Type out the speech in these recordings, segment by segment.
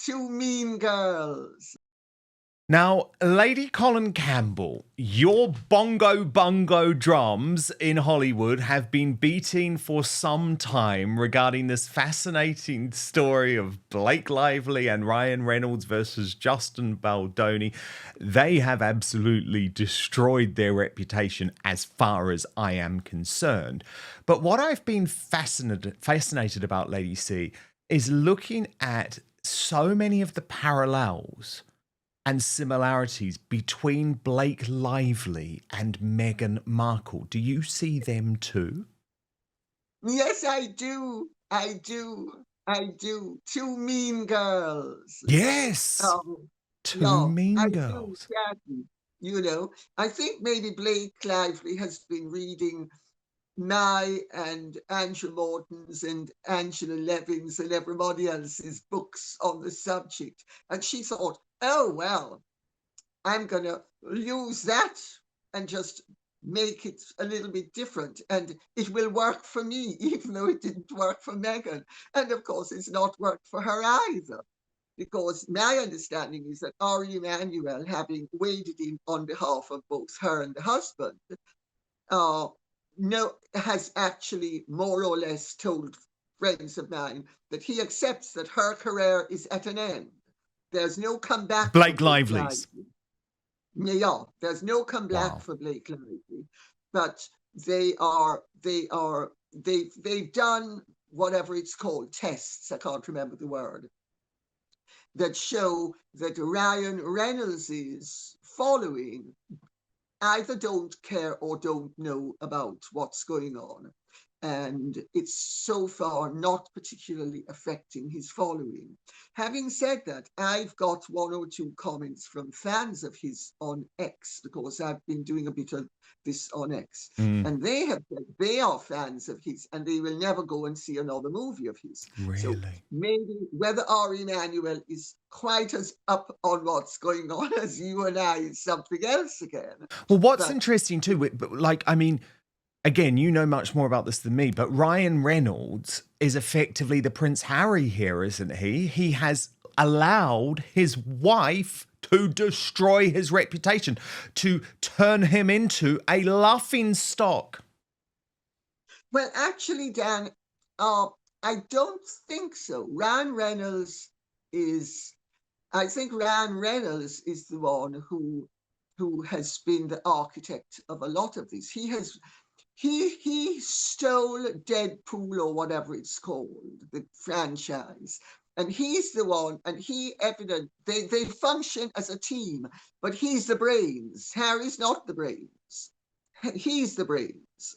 two mean girls. Now, Lady Coling Campbell, your bongo bungo drums in Hollywood have been beating for some time regarding this fascinating story of Blake Lively and Ryan Reynolds versus Justin Baldoni. They have absolutely destroyed their reputation as far as I am concerned. But what I've been fascinated about, Lady C, is looking at so many of the parallels and similarities between Blake Lively and Meghan Markle. Do you see them too? Yes, I do. I do. I do. Two mean girls. Yes, two Yeah, I mean do, girls. sadly. I think maybe Blake Lively has been reading my and Andrew Morton's and Angela Levin's and everybody else's books on the subject. And she thought, oh, well, I'm going to use that and just make it a little bit different. And it will work for me, even though it didn't work for Meghan. And of course, it's not worked for her either. Because my understanding is that Ari Emanuel, having waded in on behalf of both her and the husband, has actually more or less told friends of mine that he accepts that her career is at an end. There's no comeback for Blake Blake Lively's. Lively. Yeah, there's no comeback Wow. for Blake Lively, but they've done whatever it's called, tests, I can't remember the word, that show that Ryan Reynolds' following either don't care or don't know about what's going on. And it's so far not particularly affecting his following. Having said that, I've got one or two comments from fans of his on X, because I've been doing a bit of this on X. And they have said they are fans of his and they will never go and see another movie of his. Really? So maybe whether Ari Emanuel is quite as up on what's going on as you and I is something else again. Well, what's interesting too, like, I mean, again, you know much more about this than me, but Ryan Reynolds is effectively the Prince Harry here, isn't he? He has allowed his wife to destroy his reputation, to turn him into a laughing stock. Well, actually, Dan, I don't think so. I think Ryan Reynolds is the one who has been the architect of a lot of this. He stole Deadpool or whatever it's called, the franchise. And he's the one, and they function as a team, but he's the brains. Harry's not the brains. He's the brains.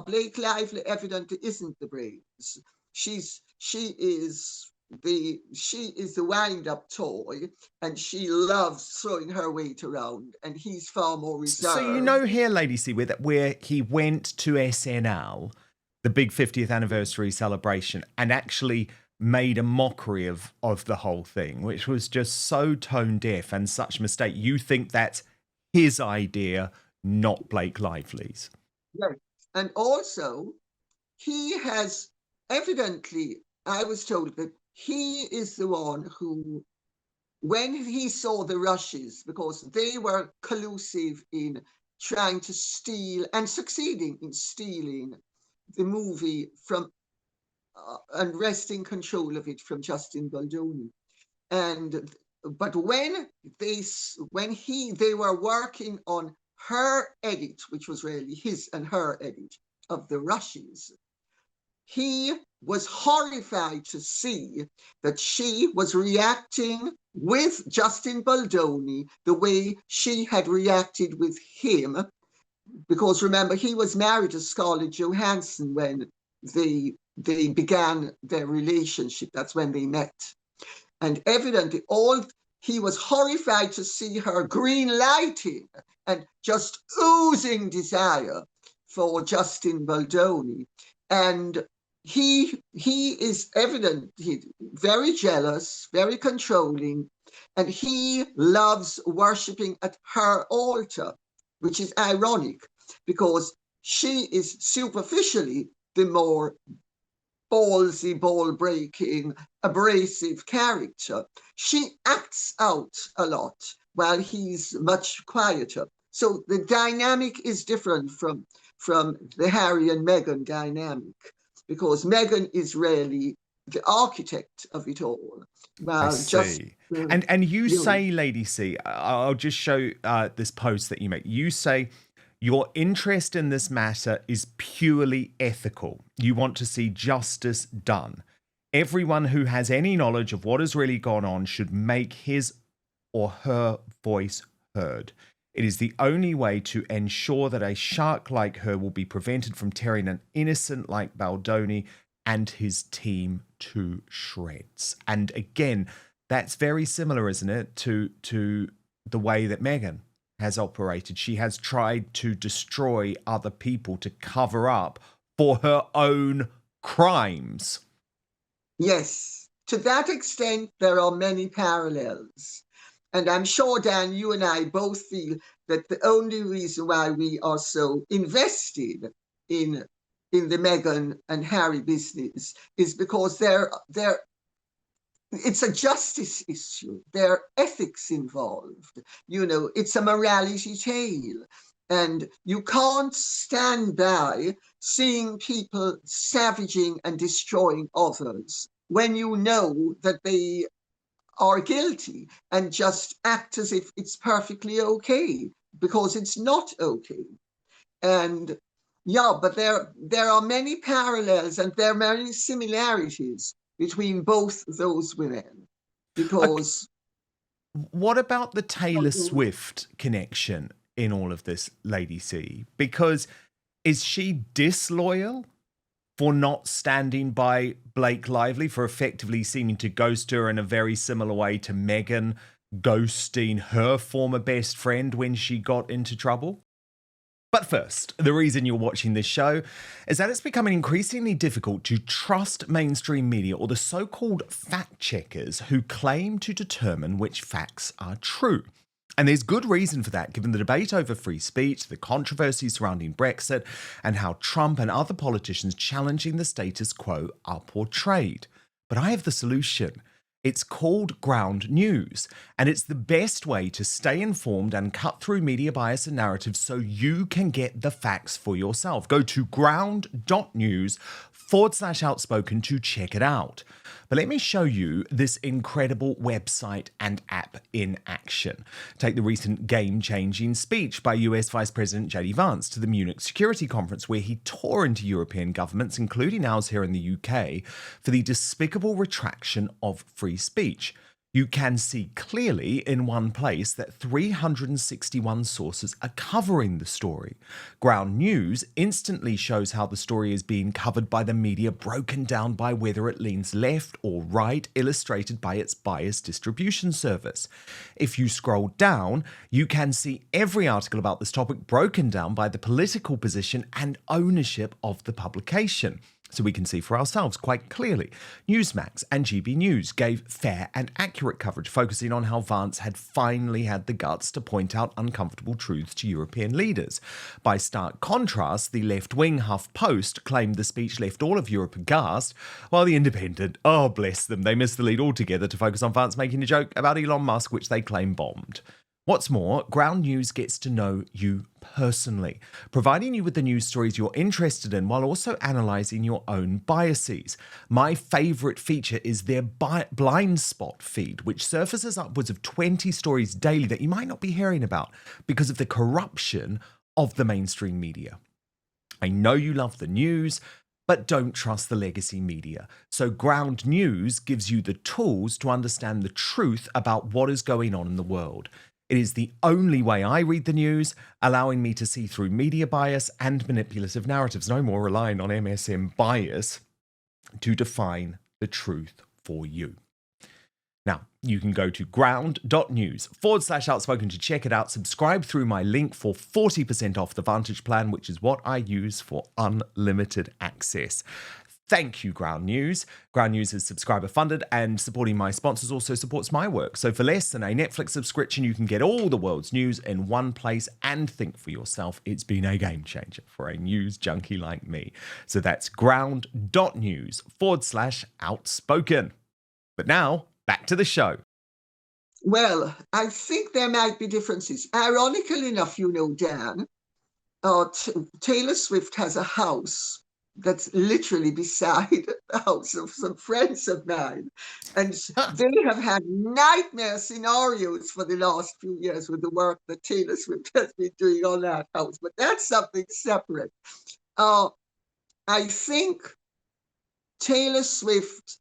Blake Lively evidently isn't the brains. She is the wind-up toy, and she loves throwing her weight around, and he's far more reserved. So you know here, Lady C, where he went to SNL, the big 50th anniversary celebration, and actually made a mockery of the whole thing, which was just so tone deaf and such a mistake. You think that's his idea, not Blake Lively's? Yes. And also, he has evidently, I was told that he is the one who, when he saw the Rushes, because they were collusive in trying to steal and succeeding in stealing the movie from and wresting control of it from Justin Baldoni. But when they were working on her edit, which was really his and her edit of the Rushes, he was horrified to see that she was reacting with Justin Baldoni the way she had reacted with him, because remember, he was married to Scarlett Johansson when they began their relationship. That's when they met. And evidently he was horrified to see her green lighting and just oozing desire for Justin Baldoni. And he is evidently very jealous, very controlling, and he loves worshipping at her altar, which is ironic because she is superficially the more ballsy, ball-breaking, abrasive character. She acts out a lot while he's much quieter. So the dynamic is different from the Harry and Meghan dynamic, because Meghan is really the architect of it all. I Well, just see. And you say, Lady C, I'll just show this post that you make. You say your interest in this matter is purely ethical. You want to see justice done. Everyone who has any knowledge of what has really gone on should make his or her voice heard. It is the only way to ensure that a shark like her will be prevented from tearing an innocent like Baldoni and his team to shreds. And again, that's very similar, isn't it, to the way that Meghan has operated. She has tried to destroy other people to cover up for her own crimes. Yes, to that extent, there are many parallels. And I'm sure, Dan, you and I both feel that the only reason why we are so invested in the Meghan and Harry business is because it's a justice issue. There are ethics involved. It's a morality tale. And you can't stand by seeing people savaging and destroying others when you know that they are guilty, and just act as if it's perfectly okay, because it's not okay. And yeah, but there are many parallels and there are many similarities between both those women, because what about the Taylor Swift connection in all of this, Lady C? Because is she disloyal for not standing by Blake Lively, for effectively seeming to ghost her in a very similar way to Meghan ghosting her former best friend when she got into trouble? But first, the reason you're watching this show is that it's becoming increasingly difficult to trust mainstream media or the so-called fact checkers who claim to determine which facts are true. And there's good reason for that, given the debate over free speech, the controversy surrounding Brexit, and how Trump and other politicians challenging the status quo are portrayed. But I have the solution. It's called Ground News, and it's the best way to stay informed and cut through media bias and narratives so you can get the facts for yourself. Go to ground.news/outspoken to check it out. But let me show you this incredible website and app in action. Take the recent game-changing speech by US Vice President J.D. Vance to the Munich Security Conference, where he tore into European governments, including ours here in the UK, for the despicable retraction of free speech. You can see clearly in one place that 361 sources are covering the story. Ground News instantly shows how the story is being covered by the media, broken down by whether it leans left or right, illustrated by its biased distribution service. If you scroll down, you can see every article about this topic broken down by the political position and ownership of the publication. So we can see for ourselves quite clearly. Newsmax and GB News gave fair and accurate coverage, focusing on how Vance had finally had the guts to point out uncomfortable truths to European leaders. By stark contrast, the left-wing HuffPost claimed the speech left all of Europe aghast, while the Independent, oh bless them, they missed the lead altogether to focus on Vance making a joke about Elon Musk, which they claim bombed. What's more, Ground News gets to know you personally, providing you with the news stories you're interested in while also analysing your own biases. My favourite feature is their blind spot feed, which surfaces upwards of 20 stories daily that you might not be hearing about because of the corruption of the mainstream media. I know you love the news, but don't trust the legacy media. So Ground News gives you the tools to understand the truth about what is going on in the world. It is the only way I read the news, allowing me to see through media bias and manipulative narratives, no more relying on MSM bias to define the truth for you. Now, you can go to ground.news/outspoken to check it out. Subscribe through my link for 40% off the Vantage plan, which is what I use for unlimited access. Thank you, Ground News. Ground News is subscriber funded, and supporting my sponsors also supports my work. So for less than a Netflix subscription, you can get all the world's news in one place and think for yourself. It's been a game changer for a news junkie like me. So that's ground.news/outspoken. But now, back to the show. Well, I think there might be differences. Ironically enough, Dan, Taylor Swift has a house that's literally beside the house of some friends of mine. And they have had nightmare scenarios for the last few years with the work that Taylor Swift has been doing on that house. But that's something separate. I think Taylor Swift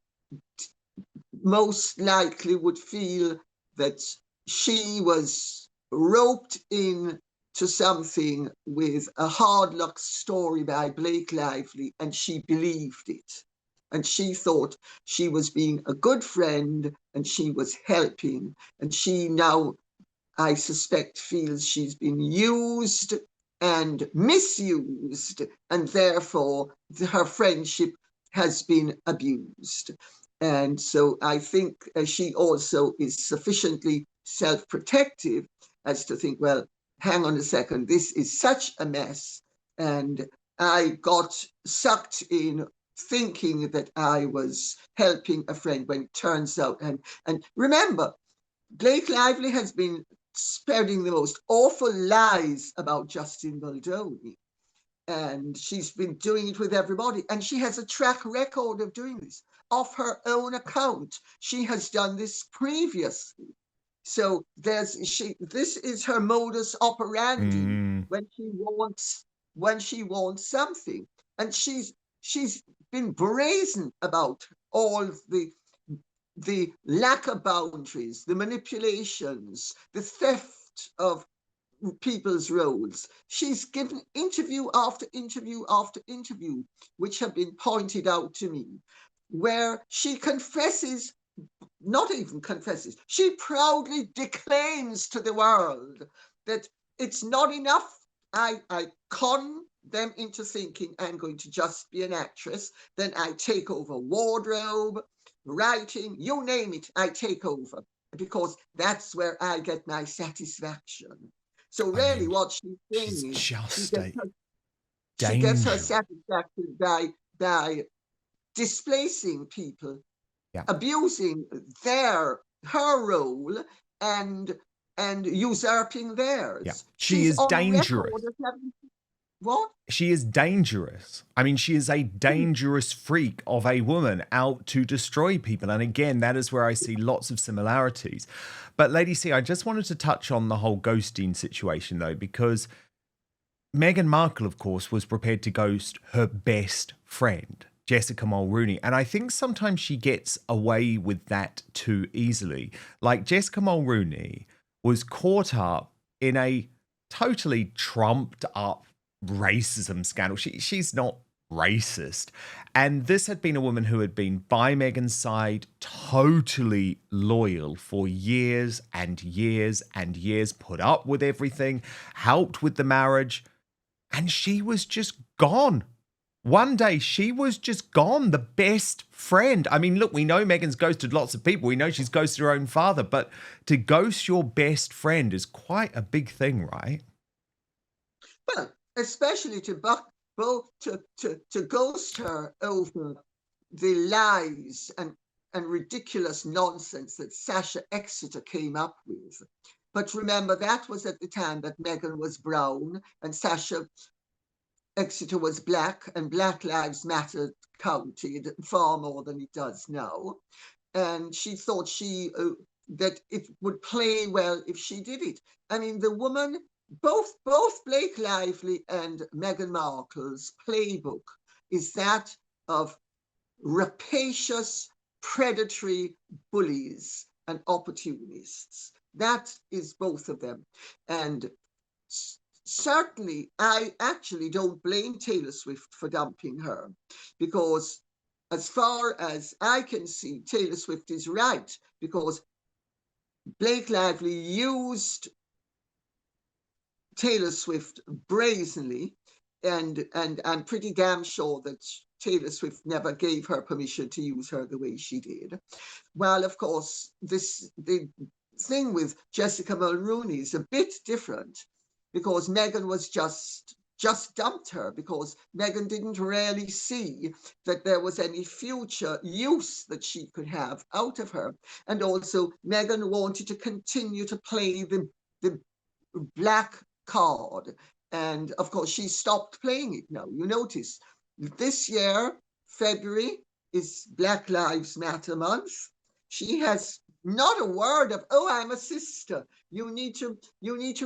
most likely would feel that she was roped in to something with a hard luck story by Blake Lively, and she believed it. And she thought she was being a good friend and she was helping. And she now, I suspect, feels she's been used and misused, and therefore her friendship has been abused. And so I think she also is sufficiently self-protective as to think, well, hang on a second, this is such a mess. And I got sucked in thinking that I was helping a friend when it turns out. And remember, Blake Lively has been spreading the most awful lies about Justin Baldoni. And she's been doing it with everybody. And she has a track record of doing this. Off her own account, she has done this previously. So this is her modus operandi when she wants something. And she's been brazen about all the lack of boundaries, the manipulations, the theft of people's roles. She's given interview after interview after interview, which have been pointed out to me, where she confesses, not even confesses, she proudly declaims to the world that it's not enough. I con them into thinking I'm going to just be an actress. Then I take over wardrobe, writing, you name it, I take over, because that's where I get my satisfaction. So really what she's saying is she gets her satisfaction by displacing people, abusing her role and usurping theirs. Yeah. She is dangerous. What? She is dangerous. I mean, she is a dangerous freak of a woman out to destroy people. And again, that is where I see lots of similarities. But Lady C, I just wanted to touch on the whole ghosting situation, though, because Meghan Markle, of course, was prepared to ghost her best friend, Jessica Mulroney. And I think sometimes she gets away with that too easily. Like Jessica Mulroney was caught up in a totally trumped up racism scandal. She's not racist. And this had been a woman who had been by Meghan's side, totally loyal for years and years and years, put up with everything, helped with the marriage, and she was just gone. One day, she was just gone, the best friend. I mean, look, we know Meghan's ghosted lots of people. We know she's ghosted her own father, but to ghost your best friend is quite a big thing, right? Well, especially to ghost her over the lies and ridiculous nonsense that Sasha Exeter came up with. But remember, that was at the time that Meghan was brown and Sasha Exeter was black, and Black Lives Matter counted far more than it does now. And she thought that it would play well if she did it. I mean, the woman, both Blake Lively and Meghan Markle's playbook is that of rapacious, predatory bullies and opportunists. That is both of them. And certainly, I actually don't blame Taylor Swift for dumping her, because as far as I can see, Taylor Swift is right, because Blake Lively used Taylor Swift brazenly, and I'm pretty damn sure that Taylor Swift never gave her permission to use her the way she did. Well, of course, the thing with Jessica Mulroney is a bit different, because Meghan was just dumped her, because Meghan didn't really see that there was any future use that she could have out of her. And also Meghan wanted to continue to play the black card. And of course, she stopped playing it now. You notice this year, February, is Black Lives Matter month. She has not a word of, oh, I'm a sister. You need to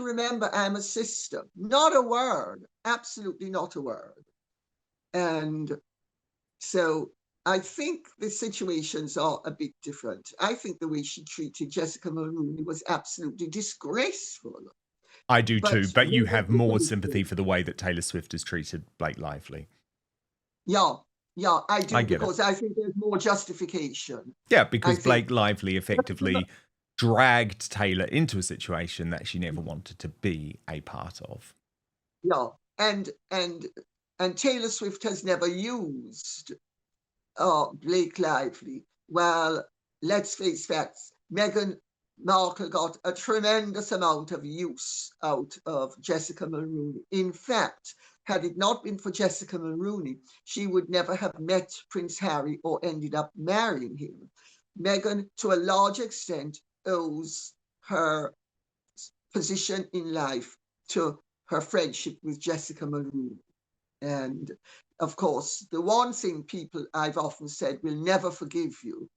remember I'm a sister. Not a word. Absolutely not a word. And so I think the situations are a bit different. I think the way she treated Jessica Mulroney was absolutely disgraceful. I do too, but you have more sympathy for the way that Taylor Swift has treated Blake Lively. Yeah, I do, because I think there's more justification. Yeah, because Blake Lively effectively dragged Taylor into a situation that she never wanted to be a part of. Yeah, and Taylor Swift has never used Blake Lively. Well, let's face facts. Meghan Markle got a tremendous amount of use out of Jessica Mulroney. In fact, had it not been for Jessica Mulroney, she would never have met Prince Harry or ended up marrying him. Meghan, to a large extent, owes her position in life to her friendship with Jessica Mulroney. And of course, the one thing people, I've often said, will never forgive you.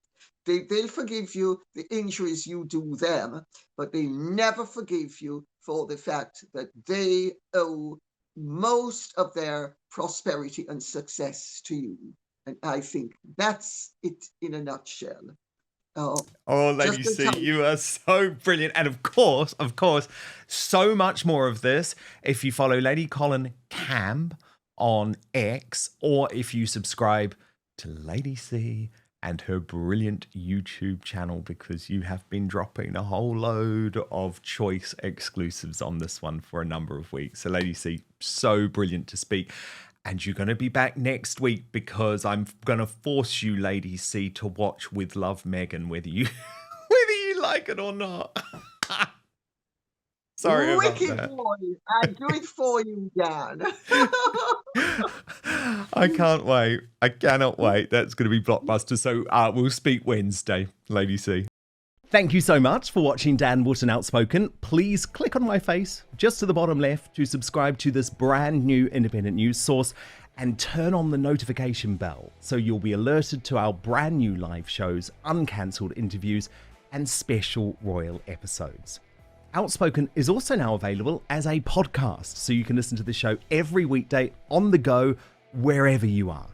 They'll forgive you the injuries you do them, but they'll never forgive you for the fact that they owe most of their prosperity and success to you. And I think that's it in a nutshell. Oh, Lady C, you are so brilliant. And of course, so much more of this if you follow Lady Coling Campbell on X, or if you subscribe to Lady C and her brilliant YouTube channel, because you have been dropping a whole load of choice exclusives on this one for a number of weeks. So Lady C, so brilliant to speak. And you're going to be back next week, because I'm going to force you, Lady C, to watch With Love Meghan, whether you like it or not. Sorry about that. Wicked boy. I do it for you, Dan. I can't wait. I cannot wait. That's going to be blockbuster. So we'll speak Wednesday, Lady C. Thank you so much for watching Dan Wootton Outspoken. Please click on my face just to the bottom left to subscribe to this brand new independent news source, and turn on the notification bell so you'll be alerted to our brand new live shows, uncancelled interviews, and special royal episodes. Outspoken is also now available as a podcast, so you can listen to the show every weekday on the go, wherever you are.